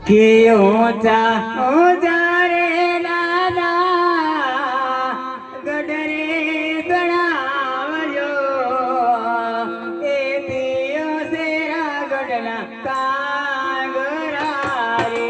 કે ઊંચા ઊંચા રે દાદા ગઢરે ચડાવજો એ દિયો શેરા ગઢના કાગરા રે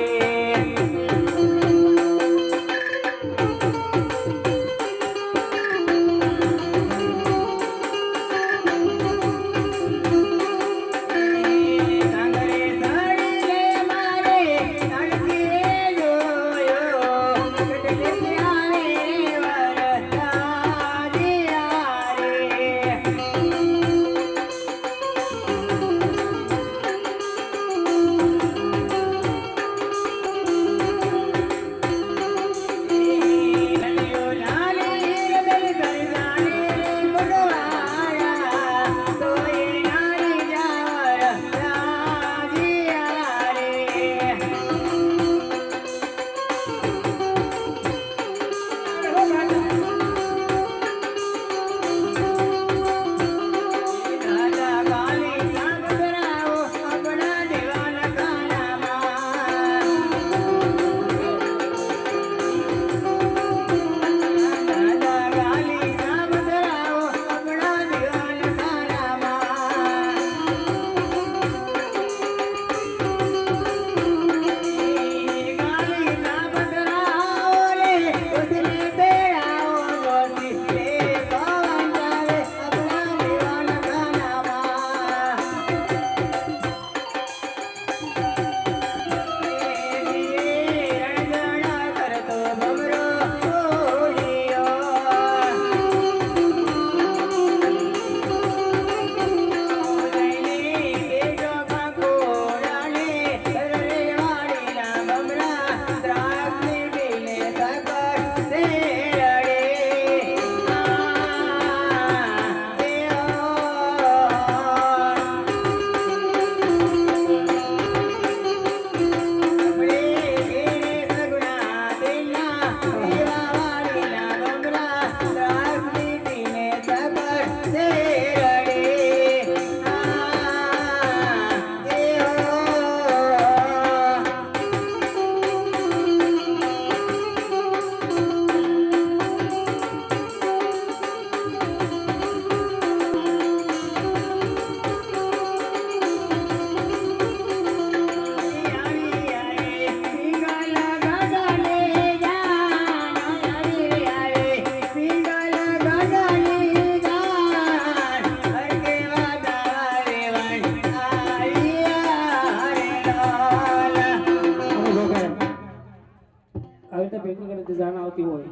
जाना होती હોય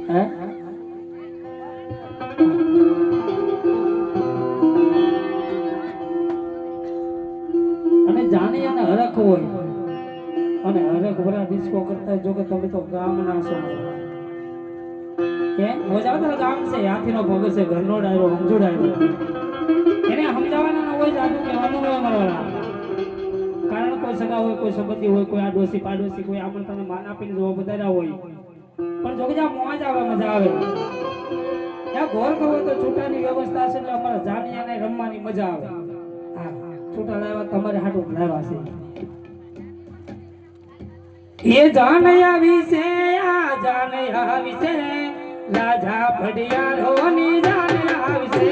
હે અને જાની અને હરખ હોય અને હરખ ભરા ડિસ્કો કરતા જો કે તમે તો ગામના છો કે મજા આવે ગામ છે હાથીનો ભોગ છે ઘરનો ડાયરો સમજો ડાયરો એને સમજાવવાના ન હોય જાદુ કહેવાનું હોય મારા કારણ કોઈ સગા હોય કોઈ સંબંધી હોય કોઈ આડોશી પાડોશી કોઈ આમંત્રણ માન આપીને જોવા બધાયા હોય પણ જો કે જ્યાં મોજ આવે મજા આવે ત્યાં ઘોર કહો તો છૂટાની વ્યવસ્થા છે એટલે અમારા જાનિયાને રમવાની મજા આવે હા છૂટા લાવ્યા તમારે હાટું લાવ્યા છે એ જાનયા વિશે આ જાનયા વિશે રાજા ભડિયારોની જાનયા વિશે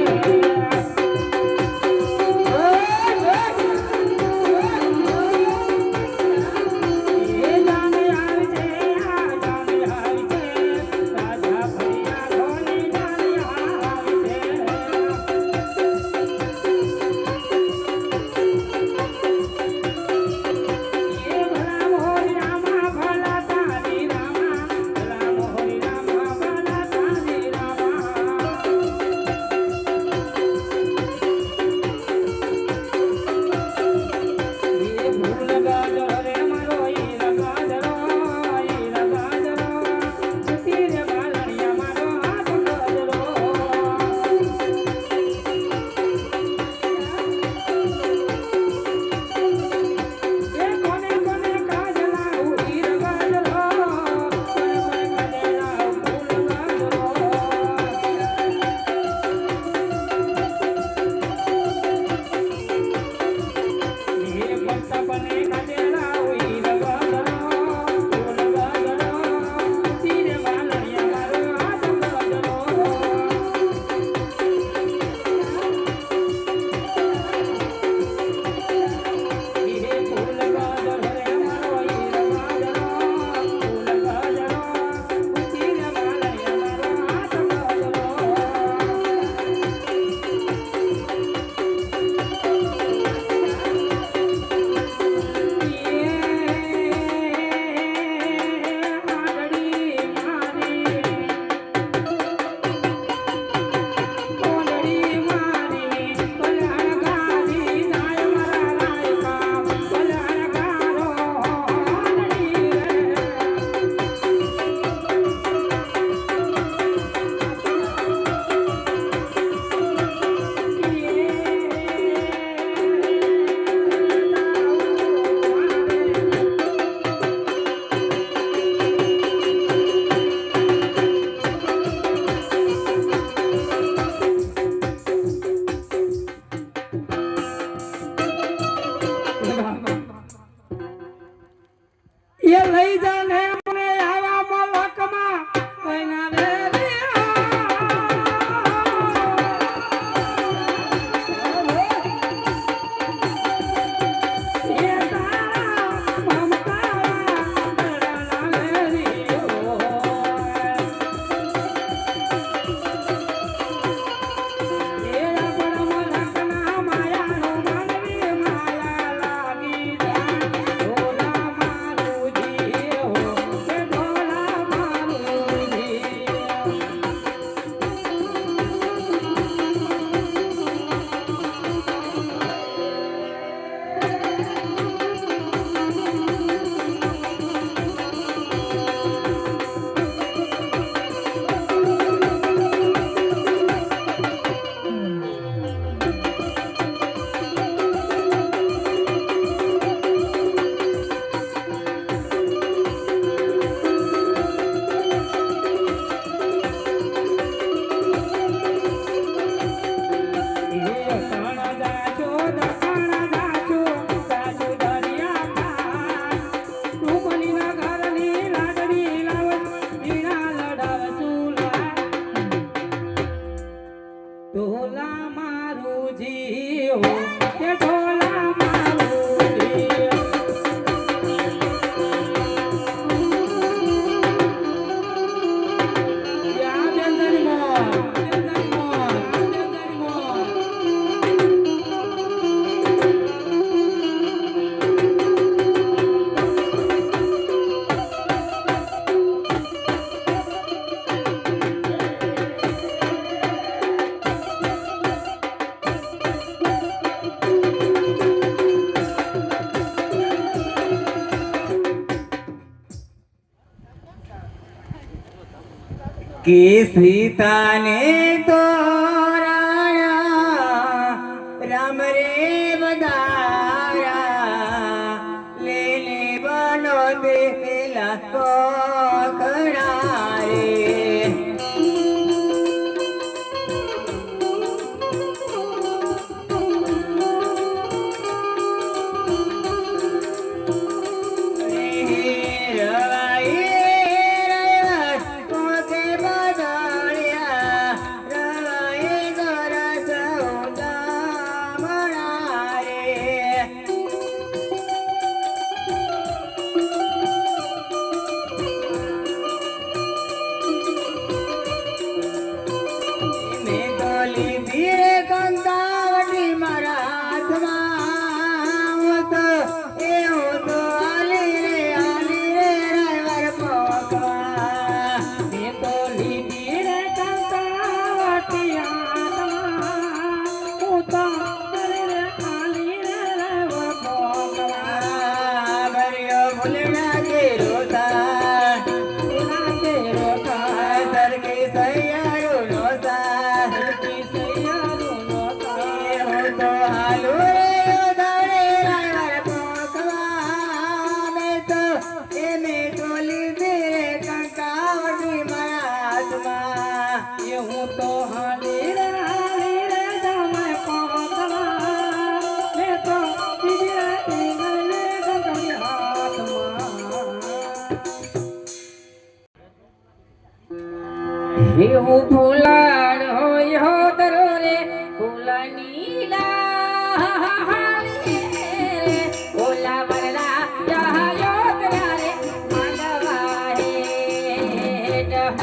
કે સીતાને તો રામ રે બધારા લેને બનો તે પેલા તો ખરા રે એવું ફૂલાડ હોય દરો રે ફૂલની ડાળી રે ઓલા વરલા જાયો તારે માંડવા હેઠ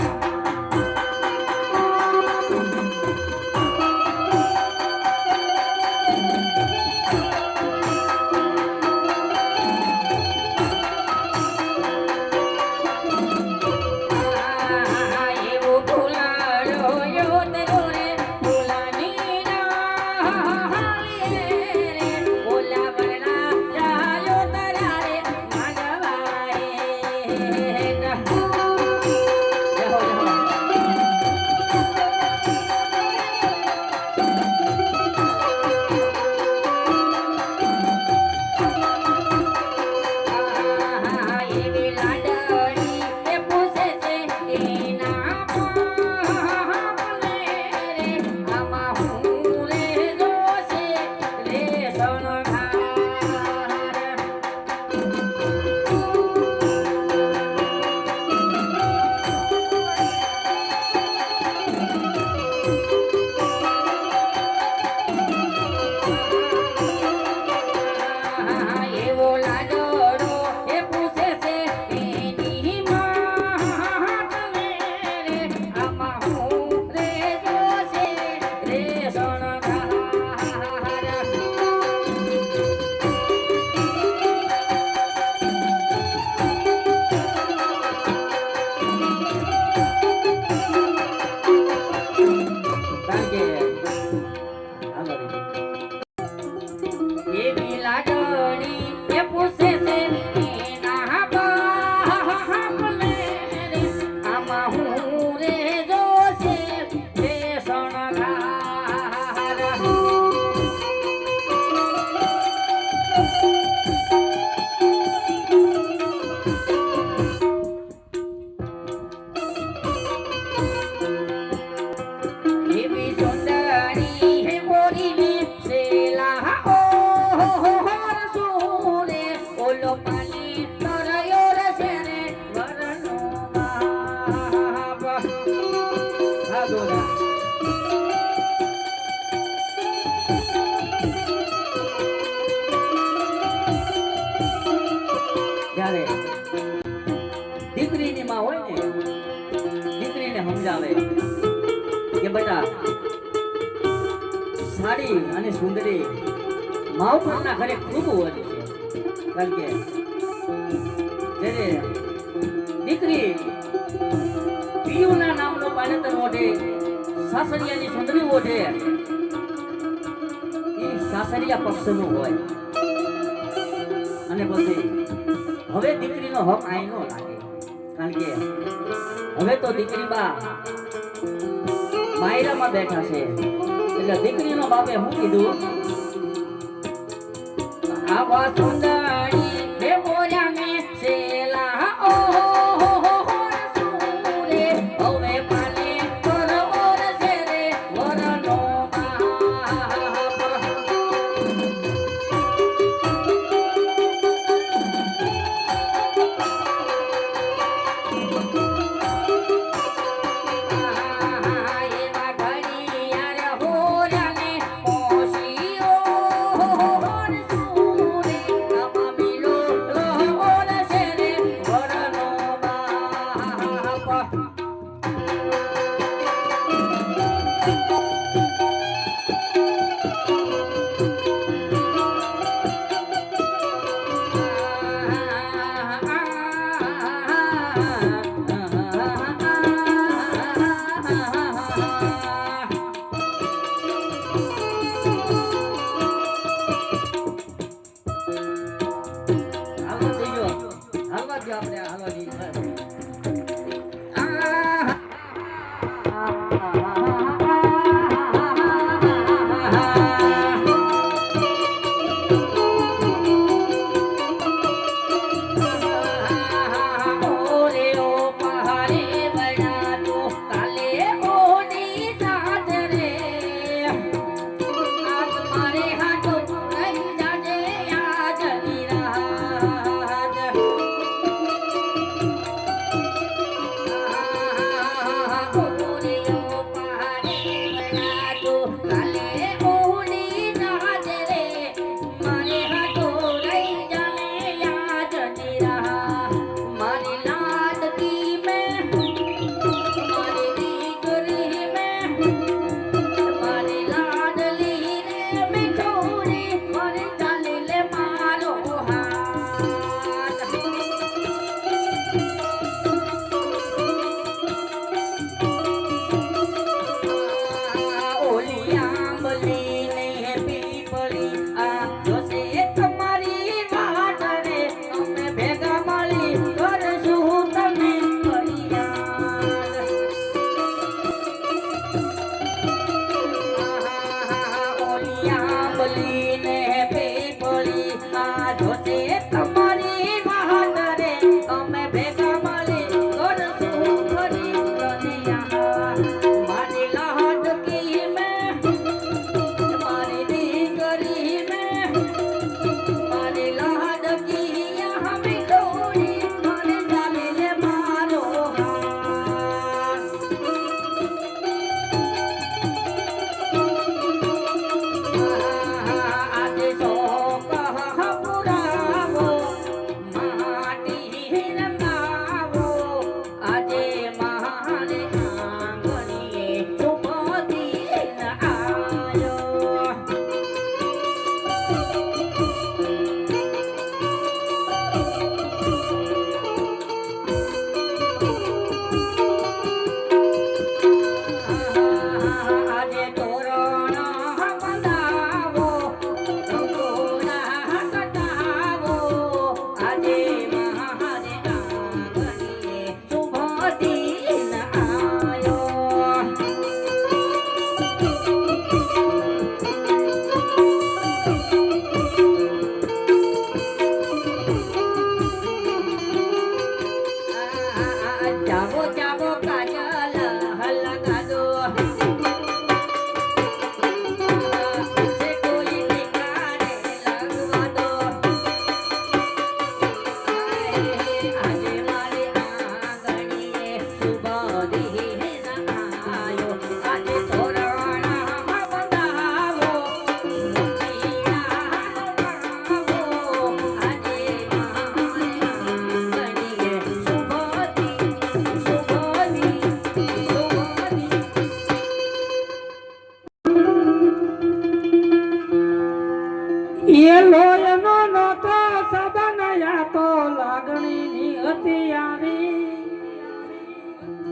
દીકરીની માં હોય ને દીકરીને સમજાવે કે બેટા સાડી અને સુંદરી માવતરના ઘરે ખૂબ હોય છે કારણ કે જ્યારે દીકરી પિયુના નામનો પાનેતર ઓઢે સાસરિયાની સુંદરી ઓઢે એ સાસરિયા પક્ષનું હોય અને પછી હવે દીકરીનો હક આઈ નો લાગે કારણ કે હવે તો દીકરી બા માયરામાં બેઠા છે એટલે દીકરીનો બાપે શું કીધું આવા સુંદરી હે મોર્યા મે શેલા ઓ સુરે હવે પાલે કર ઓર છે રે વરનો બાપ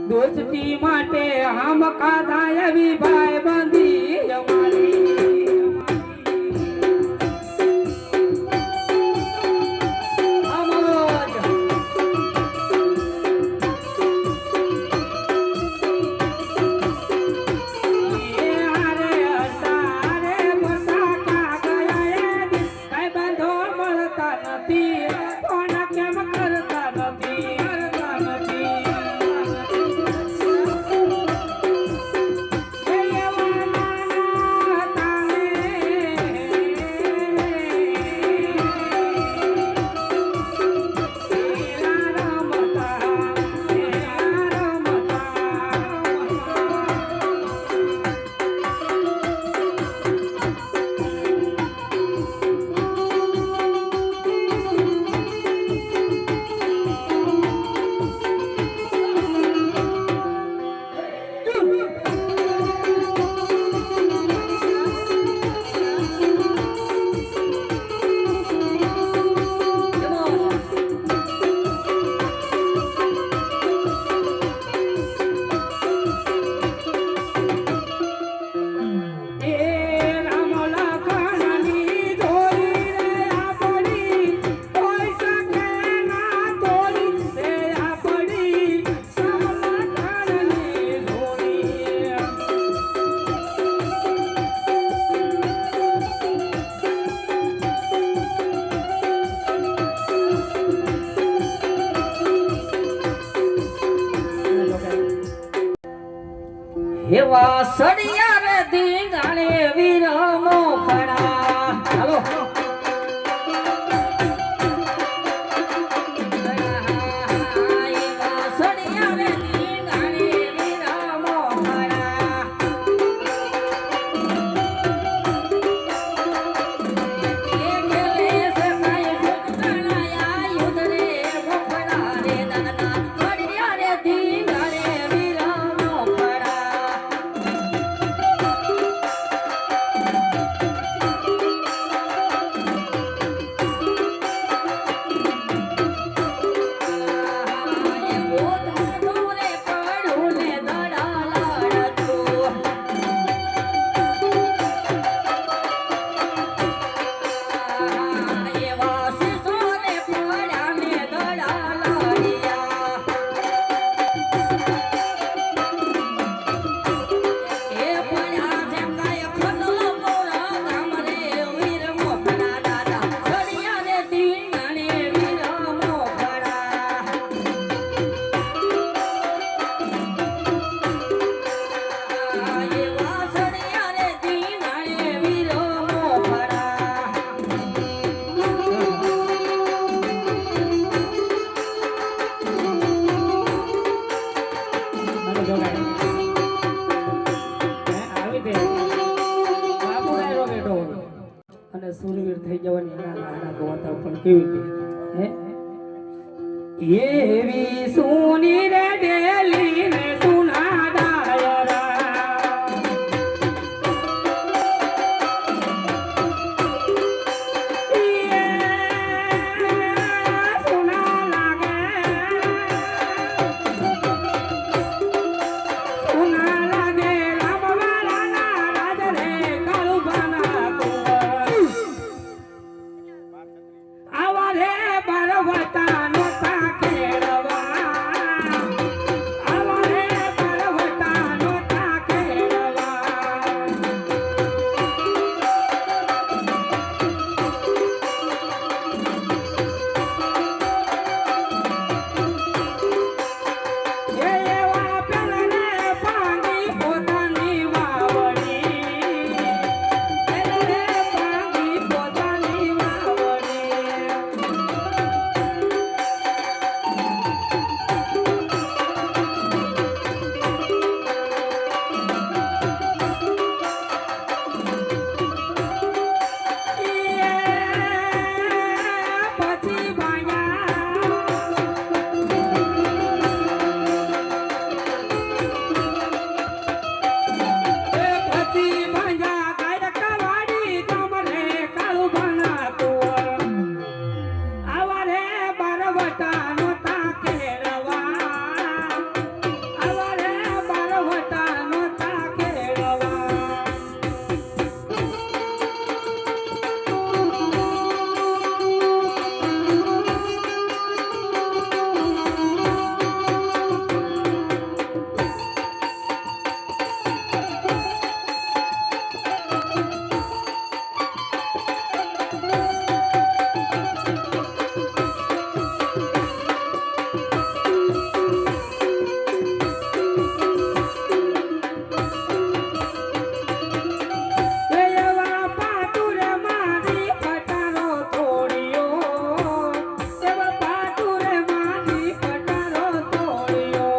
દોસ્તી માટે હમ ખાધા એવી ભાઈ બંધી અમારી એવા સડિયા રે ધીંગાણે વીરમો ખડા હાલો એવા સડિયા રે ધીંગાણે વીરમો ખડા એકલે સકાય સુતણાયા યુદ્ધ રે મોખડા રે દાદા સડિયા રે ધીંગાણે વીરમો ખડા મને જોગાડે. આવી તે બાપુ ડાયરો બેઠો હોય અને સુરવીર થઈ જવાની એના ગોતા પણ કેવી રીતે એવી સોની રે ડેલી ને સુના ડાયરા સોના લાગે સોના લાગે રામવાલાના રાજ રે કાળુબાના કુંવર આવા રે બરવતા નોતા ખેડવા આવા રે બરવતા નોતા ખેડવા એવા પેલને પાંગી પોતાની વાવડી પેલને પાંગી પોતાની વાવડી પછી પછી ભાંજા ગાયકવાડી ગામરે કાળુબાના કુંવર આવા રે બારવટા નોતા ખેડવા આવા રે બારવટા નોતા ખેડવા એવા પાટુરે મારી પટારો તોડ્યો એવા પાટુરે મારી પટારો તોડ્યો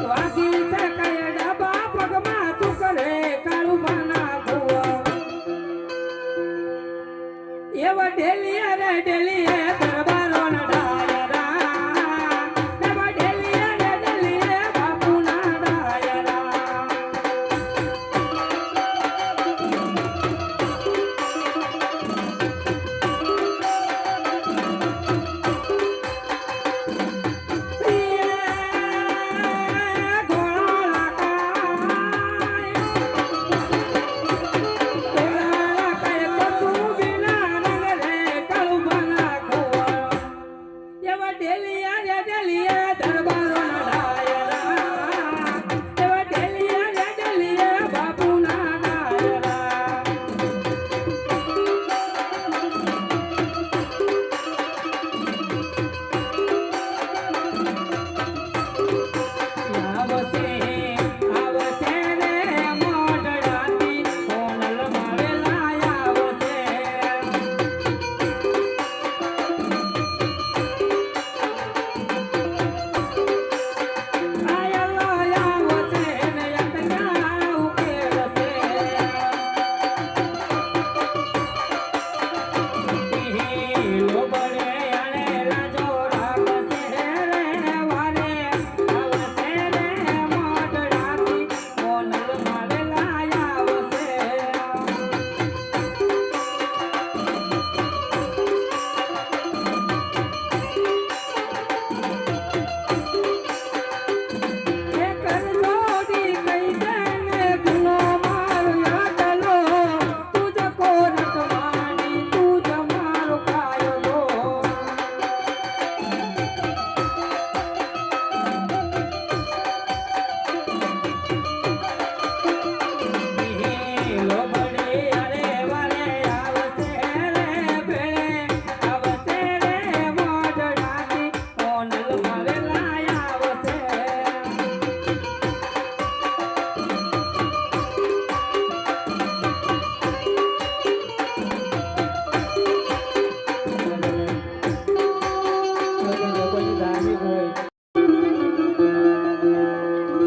વાગી શકાય ડબા પગમાં ચુકરે કાળુબાના કુંવર એવા ડેલીએ રે ડેલીએ દરબારો ડાયરા એવા ડેલીએ રે ડેલીએ બાપુના ડાયરા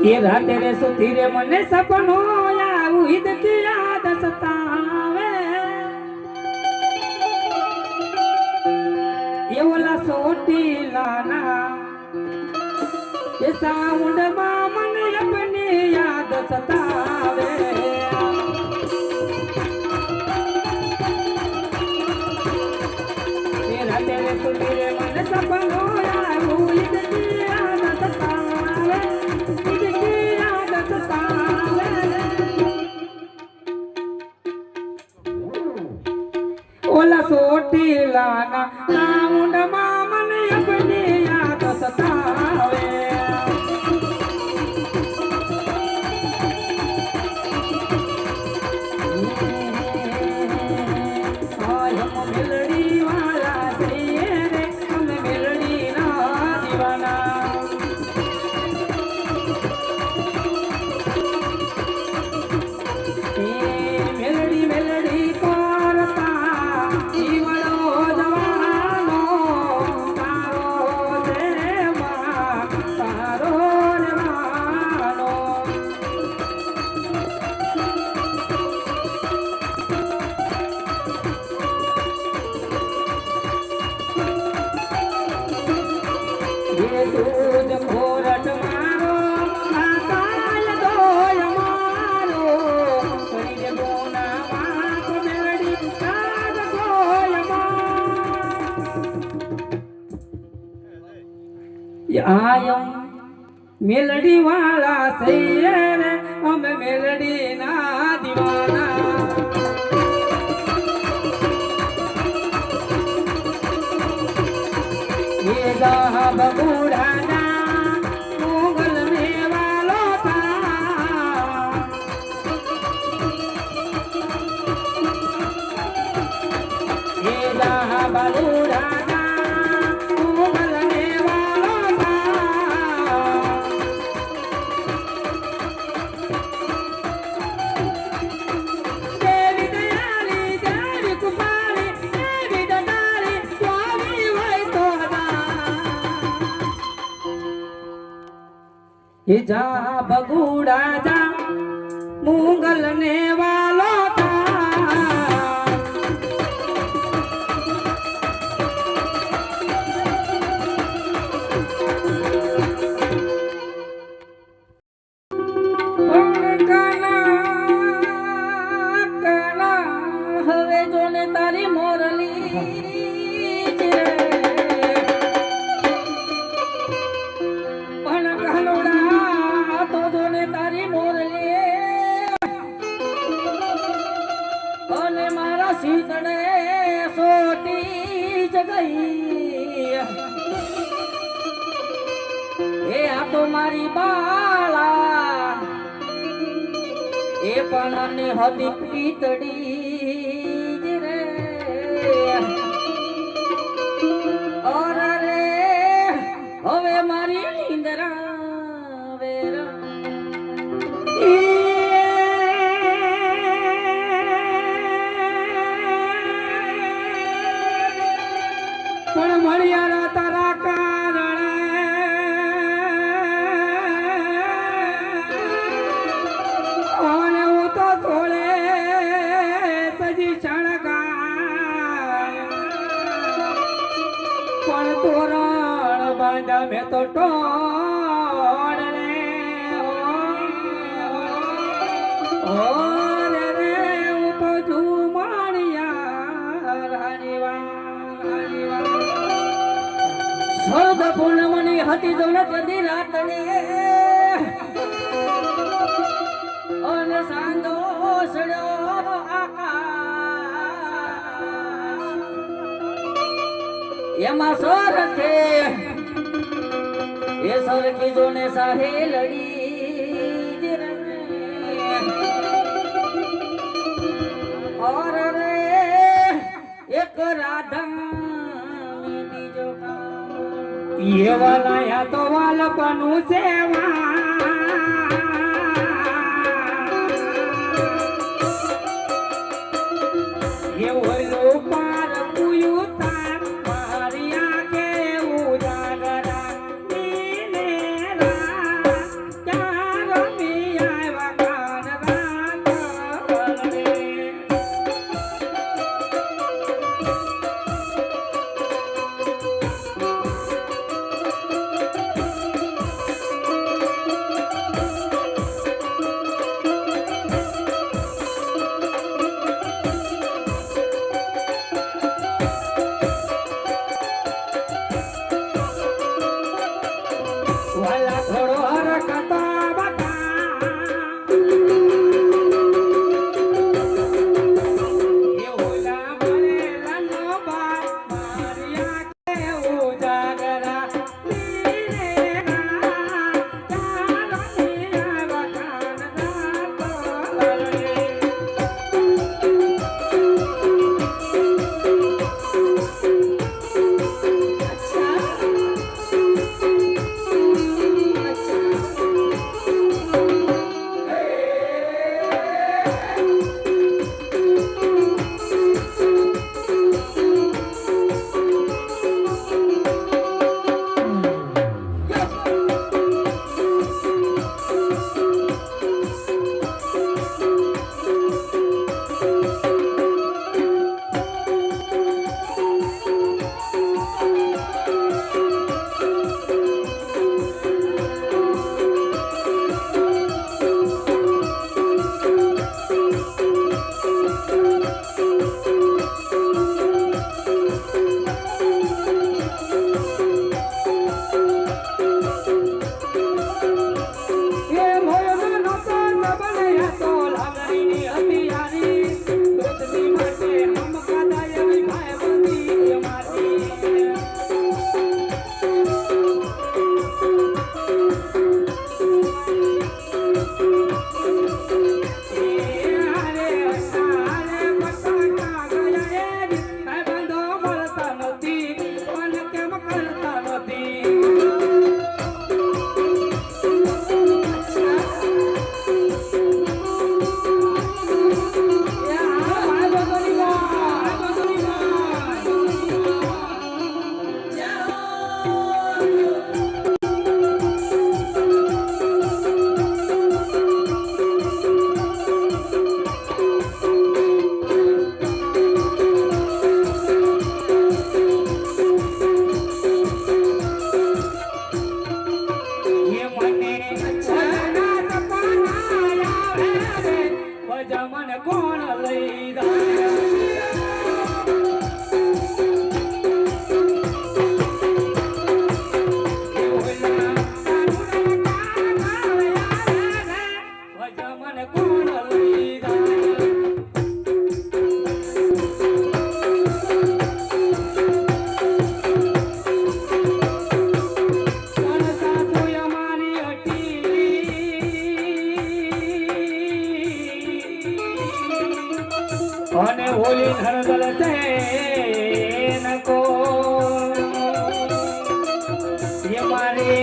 ये राते रे सुती रे मने सपनो आऊ ईद की याद सतावे ये वाला सोटी लाना ये साउंड मां मने अपनी याद सतावे ये राते रे सुती रे मने सपनो आऊ ईद की याद सतावे ओला सोटी लाना साउंड मामन अपनी याद सतावे आय हम मिलड़ी वाला सही रे हम मिलड़ी ना दीवाना मेलडी मेलडी करता जीवड़ो जवानो तारो रे तारो रे मानो ये दूज खोरट मारो आकाल दोय मारो करी दे बोना वाक मेलडी काग दोय ये आयो मेलडी वाला सही रे हम मेलडी ना दीवाना ये गा बबूढ़ा ना मुगल में वालो था ये गा बबूढ़ा ना मुगल में वालो था देवी दयाली देवी कुमारी देवी दयाली स्वामी वै तो ये जा बगुड़ा जा मुगल ने वालो था काना काना हवे जोने तारी मोरली पण कालोड़ा तो जोने तारी मोरली અને મારા સીતડે સોટી જગઈ એ આ તો મારી બાળા એ પણ અને હતી પીતડી રે ઓર રે હવે મારી નીંદરા વેરા પણ મળ્યા તારા કારણે અને હું તો થોડે સજી શણગાર પણ તોરણ બાંધા મેં તો ટોળ રે ઓરે રે હું તો ઝુમાણિયા રાણીવા સ્વર્ગ પૂર્ણમની હતી જોને તેદી રાતને અને સાંધો સડ્યો આકાશ એમાં સરખે એ સરખી જોને સાહે લડી और रे एक राधा बीजो का ये वाला या तो वाला पनु सेवा ये वलो पार पुयुता मारिया के उजागरा नीले रा क्या રે